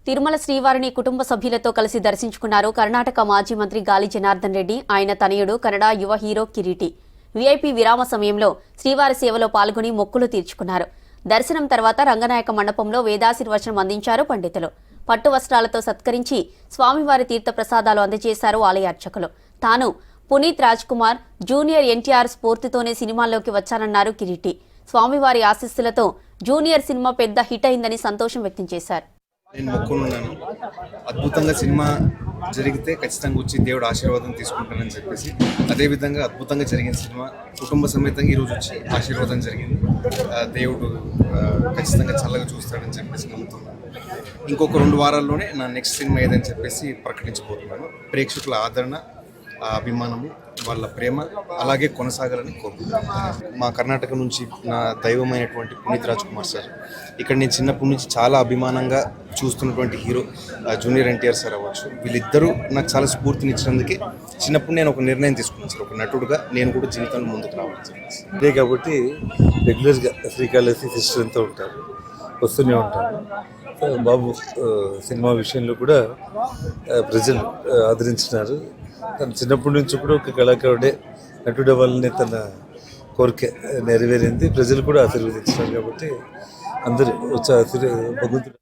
తిరుమల శ్రీవారిని కుటుంబ సభ్యులతో కలిసి దర్శించుకున్నారు కర్ణాటక మాజీ మంత్రి గాలి జనార్దన్ రెడ్డి, ఆయన తనయుడు కన్నడ యువ హీరో కిరీటి. వీఐపీ విరామ సమయంలో శ్రీవారి సేవలో పాల్గొని మొక్కులు తీర్చుకున్నారు. దర్శనం తర్వాత రంగనాయక మండపంలో వేదాశీర్వచనం అందించారు పండితులు. పట్టు వస్త్రాలతో సత్కరించి స్వామివారి తీర్థ ప్రసాదాలు అందజేశారు ఆలయ అర్చకులు. తాను పునీత్ రాజ్ కుమార్ జూనియర్ ఎన్టీఆర్ స్ఫూర్తితోనే సినిమాల్లోకి వచ్చానన్నారు కిరీటి. స్వామివారి ఆశీస్సులతో జూనియర్ సినిమా పెద్ద హిట్ అయిందని సంతోషం వ్యక్తం చేశారు. నేను మొక్కున్నాను, అద్భుతంగా సినిమా జరిగితే ఖచ్చితంగా వచ్చి దేవుడు ఆశీర్వాదం తీసుకుంటానని చెప్పేసి, అదేవిధంగా అద్భుతంగా జరిగిన సినిమా కుటుంబ సమేతంగా ఈరోజు వచ్చి ఆశీర్వాదం జరిగింది. దేవుడు ఖచ్చితంగా చల్లగా చూస్తాడని చెప్పేసి నమ్ముతున్నాను. ఇంకొక 2 వారాల్లోనే నా నెక్స్ట్ సినిమా ఏదని చెప్పేసి ప్రకటించబోతున్నాను. ప్రేక్షకుల ఆదరణ, అభిమానము, వాళ్ళ ప్రేమ అలాగే కొనసాగాలని కోరుకుంటున్నాను. మా కర్ణాటక నుంచి నా దైవమైనటువంటి పునీత్ రాజ్ కుమార్ సార్, ఇక్కడ నేను చిన్నప్పటి నుంచి చాలా అభిమానంగా చూస్తున్నటువంటి హీరో జూనియర్ ఎన్టీఆర్ సార్ అవ్వచ్చు, వీళ్ళిద్దరూ నాకు చాలా స్ఫూర్తినిచ్చినందుకే చిన్నప్పుడు నేను ఒక నిర్ణయం తీసుకున్నాను సార్, ఒక నటుడుగా నేను కూడా జీవితంలో ముందుకు రావాలని చెప్పేసి. అదే కాబట్టి రెగ్యులర్గా శ్రీకాళహస్తి సిస్టర్ అంతా ఉంటారు, వస్తూనే ఉంటారు. బాబు సినిమా విషయంలో కూడా ప్రజలు ఆదరించినారు. తను చిన్నప్పటి నుంచి కూడా ఒక కళాకారుడే, నటుడు అవ్వాలనే తన కోరిక నెరవేరింది. ప్రజలు కూడా ఆశీర్వదించినారు. కాబట్టి అందరూ వచ్చి భగవంతుడు